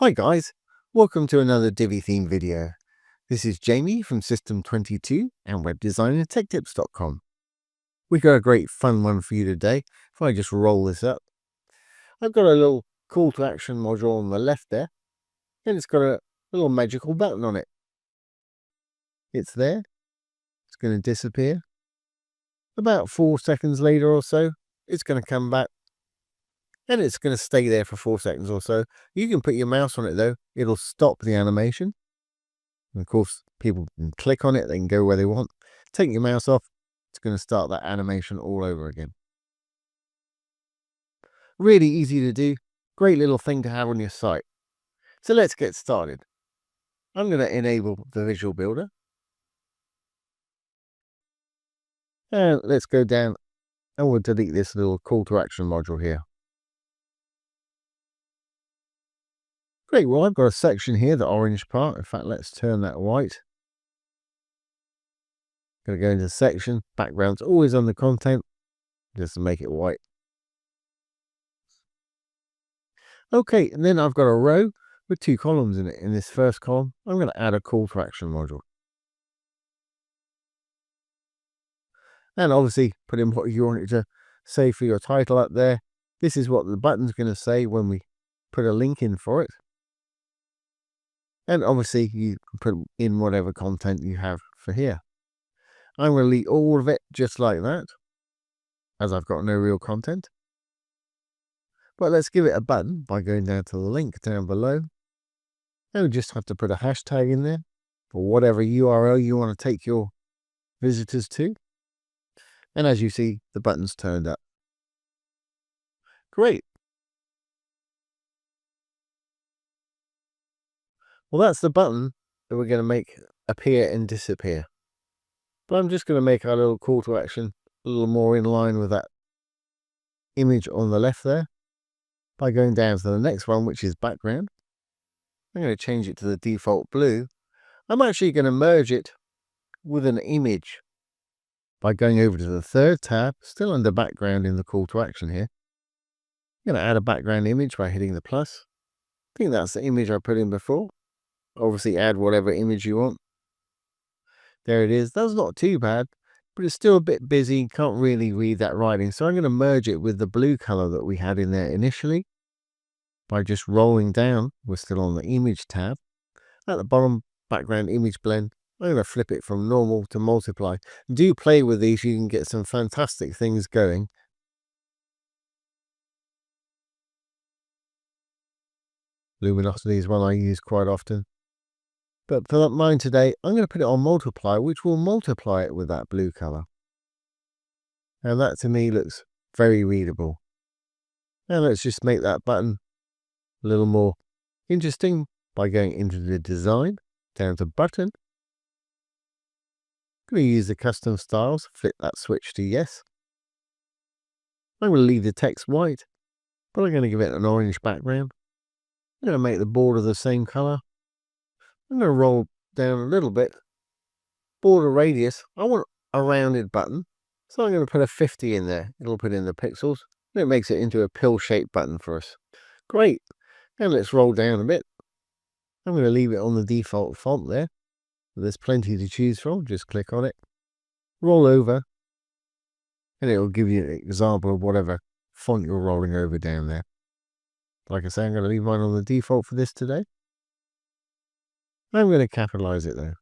Hi guys, welcome to another Divi Theme video. This is Jamie from System 22 and webdesignandtechtips.com. We got a great fun one for you today. If I just roll this up, I've got a little call to action module on the left there, and it's got a little magical button on it. It's there, it's going to disappear. About 4 seconds later or so, it's going to come back. And it's going to stay there for 4 seconds or so. You can put your mouse on it though. It'll stop the animation. And of course, people can click on it. They can go where they want. Take your mouse off. It's going to start that animation all over again. Really easy to do. Great little thing to have on your site. So let's get started. I'm going to enable the Visual Builder. And let's go down and we'll delete this little call to action module here. Great, well, I've got a section here, the orange part. In fact, let's turn that white. Going to go into section, background's always on the content, just to make it white. Okay, and then I've got a row with 2 columns in it. In this first column, I'm going to add a call to action module. And obviously, put in what you want it to say for your title up there. This is what the button's going to say when we put a link in for it. And obviously, you can put in whatever content you have for here. I'm going to delete all of it just like that, as I've got no real content. But let's give it a button by going down to the link down below. And we just have to put a hashtag in there for whatever URL you want to take your visitors to. And as you see, the button's turned up. Great. Well, that's the button that we're going to make appear and disappear. But I'm just going to make our little call to action a little more in line with that image on the left there by going down to the next one, which is background. I'm going to change it to the default blue. I'm actually going to merge it with an image by going over to the third tab, still under background in the call to action here. I'm going to add a background image by hitting the plus. I think that's the image I put in before. Obviously add whatever image you want. There it is. That's not too bad, but it's still a bit busy. Can't really read that writing. So I'm going to merge it with the blue color that we had in there initially by just rolling down. We're still on the image tab. At the bottom, background image blend. I'm going to flip it from normal to multiply. Do play with these. You can get some fantastic things going. Luminosity is one I use quite often. But for mine today, I'm going to put it on multiply, which will multiply it with that blue color. And that to me looks very readable. Now let's just make that button a little more interesting by going into the design, down to button. I'm going to use the custom styles, flip that switch to yes. I'm going to leave the text white, but I'm going to give it an orange background. I'm going to make the border the same color. I'm going to roll down a little bit. Border radius, I want a rounded button. So I'm going to put a 50 in there. It'll put in the pixels. And it makes it into a pill-shaped button for us. Great. And let's roll down a bit. I'm going to leave it on the default font there. There's plenty to choose from. Just click on it. Roll over. And it'll give you an example of whatever font you're rolling over down there. Like I say, I'm going to leave mine on the default for this today. I'm going to capitalize it though.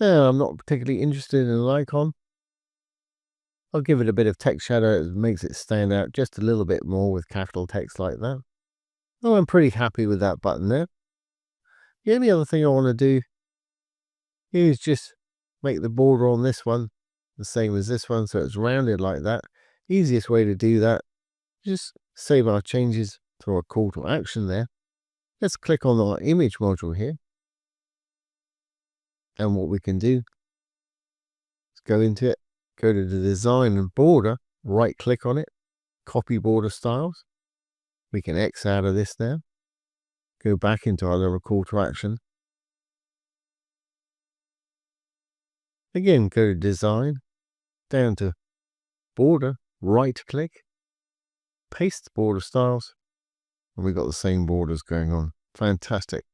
Now, I'm not particularly interested in an icon. I'll give it a bit of text shadow. It makes it stand out just a little bit more with capital text like that. Oh, I'm pretty happy with that button there. The only other thing I want to do is just make the border on this one the same as this one, so it's rounded like that. Easiest way to do that, just save our changes to our call to action there. Let's click on our image module here. And what we can do is go into it, go to the design and border, right click on it, copy border styles. We can X out of this now. Go back into our little call to action. Again, go to design, down to border, right click, paste border styles, and we've got the same borders going on. Fantastic.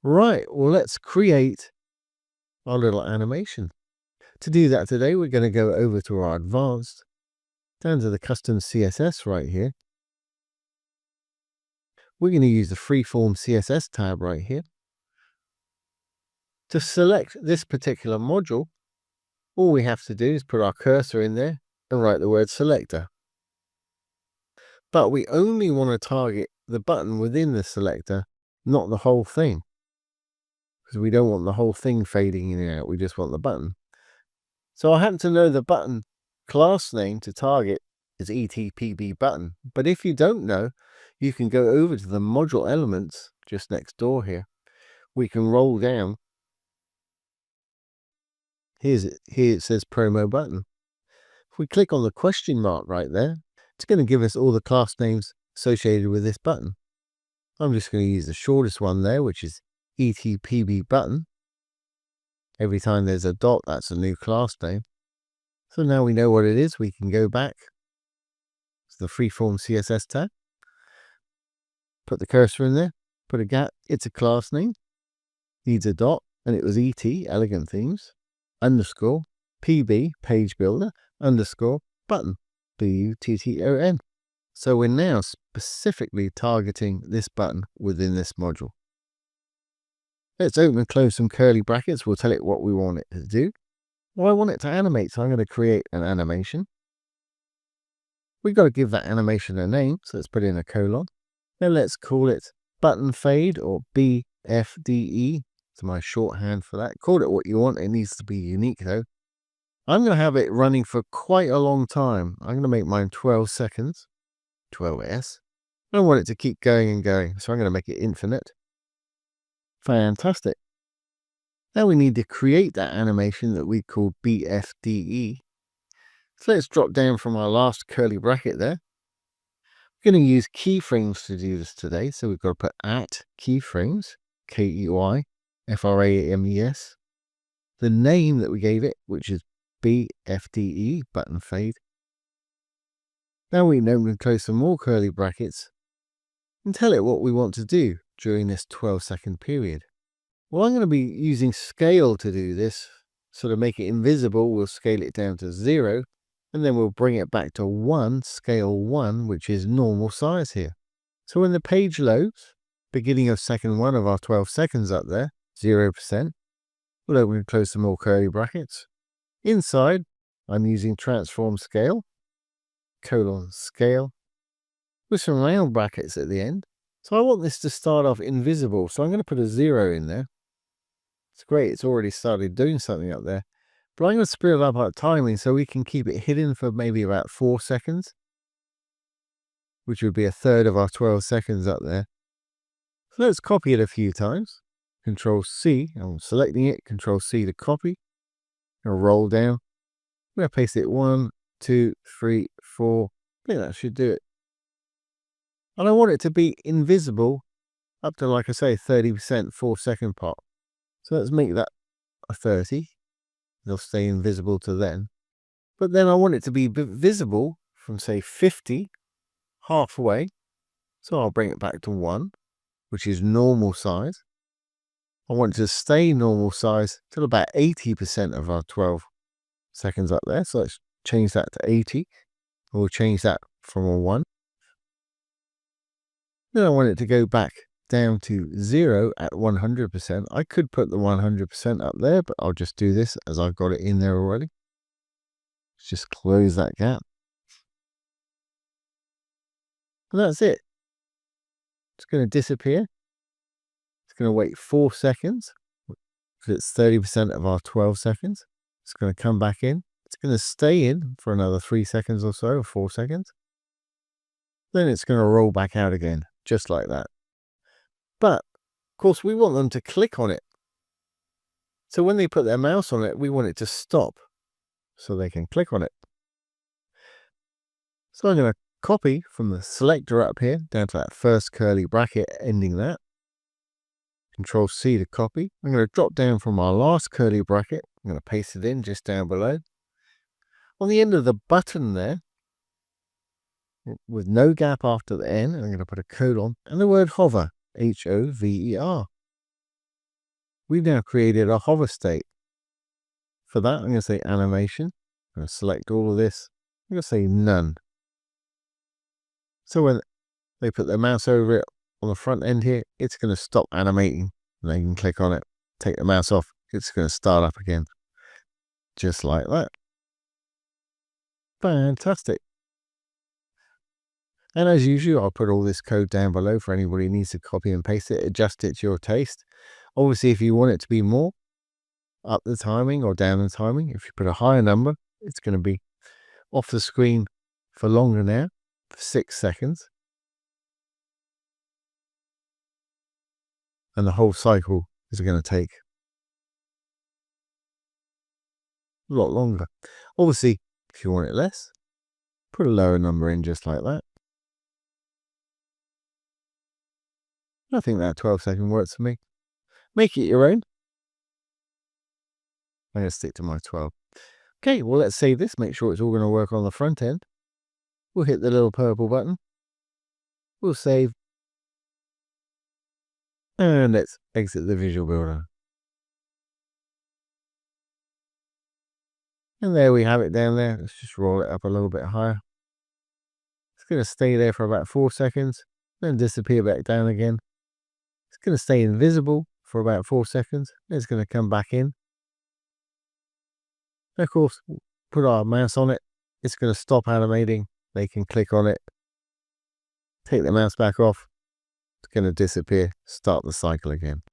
Right, well, let's create our little animation. To do that today, we're going to go over to our advanced, down to the custom CSS right here. We're going to use the freeform CSS tab right here. To select this particular module, all we have to do is put our cursor in there and write the word selector. But we only want to target the button within the selector, not the whole thing. Because we don't want the whole thing fading in and out, we just want the button. So I happen to know the button class name to target is ETPB button. But if you don't know, you can go over to the module elements just next door here. We can roll down. Here it says promo button. If we click on the question mark right there, it's going to give us all the class names associated with this button. I'm just going to use the shortest one there, which is ETPB button. Every time there's a dot, that's a new class name. So now we know what it is. We can go back to the freeform CSS tab, put the cursor in there, put a gap. It's a class name, needs a dot, and it was ET, Elegant Themes, underscore, PB, page builder, underscore, button, BUTTON. So we're now specifically targeting this button within this module. Let's open and close some curly brackets. We'll tell it what we want it to do. Well, I want it to animate, so I'm going to create an animation. We've got to give that animation a name, so let's put in a colon. Then let's call it button fade, or BFDE. It's my shorthand for that. Call it what you want. It needs to be unique though. I'm going to have it running for quite a long time. I'm going to make mine 12 seconds. 12s. I don't want it to keep going and going, so I'm going to make it infinite. Fantastic. Now we need to create that animation that we call bfde. So let's drop down from our last curly bracket there. We're going to use keyframes to do this today. So we've got to put at keyframes, KEYFRAMES. The name that we gave it, which is bfde, button fade. Now we know we can close some more curly brackets and tell it what we want to do during this 12-second period. Well, I'm going to be using scale to do this. So to make it invisible, we'll scale it down to 0, and then we'll bring it back to 1, scale 1, which is normal size here. So when the page loads, beginning of second 1 of our 12 seconds up there, 0%, we'll open and close some more curly brackets. Inside, I'm using transform scale, colon scale, with some round brackets at the end. So I want this to start off invisible, so I'm going to put a 0 in there. It's great, it's already started doing something up there. But I'm going to speed up our timing so we can keep it hidden for maybe about 4 seconds, which would be a third of our 12 seconds up there. So let's copy it a few times. Control C, I'm selecting it, Control C to copy. I'll roll down. I'm going to paste it 1, 2, 3, 4. I think that should do it. And I want it to be invisible up to, like I say, 30% 4-second part. So let's make that a 30. They'll stay invisible to then. But then I want it to be visible from, say, 50, halfway. So I'll bring it back to 1, which is normal size. I want it to stay normal size till about 80% of our 12 seconds up there. So let's change that to 80. We'll change that from a 1. Then I want it to go back down to 0 at 100%. I could put the 100% up there, but I'll just do this as I've got it in there already. Let's just close that gap. And that's it. It's going to disappear. It's going to wait 4 seconds. Because it's 30% of our 12 seconds. It's going to come back in. It's going to stay in for another 3 seconds or so, or 4 seconds. Then it's going to roll back out again, just like that. But, of course, we want them to click on it. So when they put their mouse on it, we want it to stop so they can click on it. So I'm going to copy from the selector up here down to that first curly bracket, ending that. Control C to copy. I'm going to drop down from our last curly bracket. I'm going to paste it in just down below. On the end of the button there, with no gap after the N. I'm going to put a colon and the word hover, Hover. We've now created a hover state. For that, I'm going to say animation. I'm going to select all of this. I'm going to say none. So when they put their mouse over it on the front end here, it's going to stop animating. And they can click on it, take the mouse off. It's going to start up again. Just like that. Fantastic. And as usual, I'll put all this code down below for anybody who needs to copy and paste it, adjust it to your taste. Obviously, if you want it to be more, up the timing or down the timing. If you put a higher number, it's going to be off the screen for longer now, for 6 seconds. And the whole cycle is going to take a lot longer. Obviously, if you want it less, put a lower number in just like that. I think that 12-second works for me. Make it your own. I'm going to stick to my 12. Okay, well, let's save this. Make sure it's all going to work on the front end. We'll hit the little purple button. We'll save. And let's exit the Visual Builder. And there we have it down there. Let's just roll it up a little bit higher. It's going to stay there for about 4 seconds, then disappear back down again. It's going to stay invisible for about 4 seconds. Then it's going to come back in. And of course, put our mouse on it. It's going to stop animating. They can click on it. Take the mouse back off. It's going to disappear. Start the cycle again.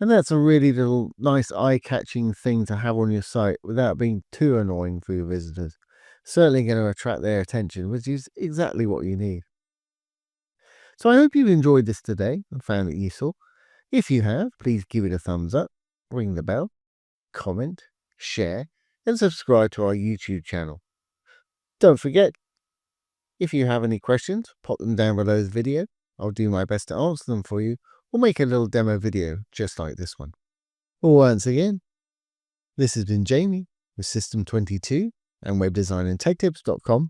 And that's a really little nice eye-catching thing to have on your site without being too annoying for your visitors. Certainly going to attract their attention, which is exactly what you need. So I hope you've enjoyed this today and found it useful. If you have, please give it a thumbs up, ring the bell, comment, share, and subscribe to our YouTube channel. Don't forget, if you have any questions, pop them down below this video. I'll do my best to answer them for you, or make a little demo video just like this one. Once again, this has been Jamie with System22 and webdesignandtechtips.com.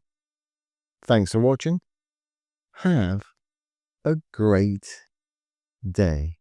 Thanks for watching. Have a great day.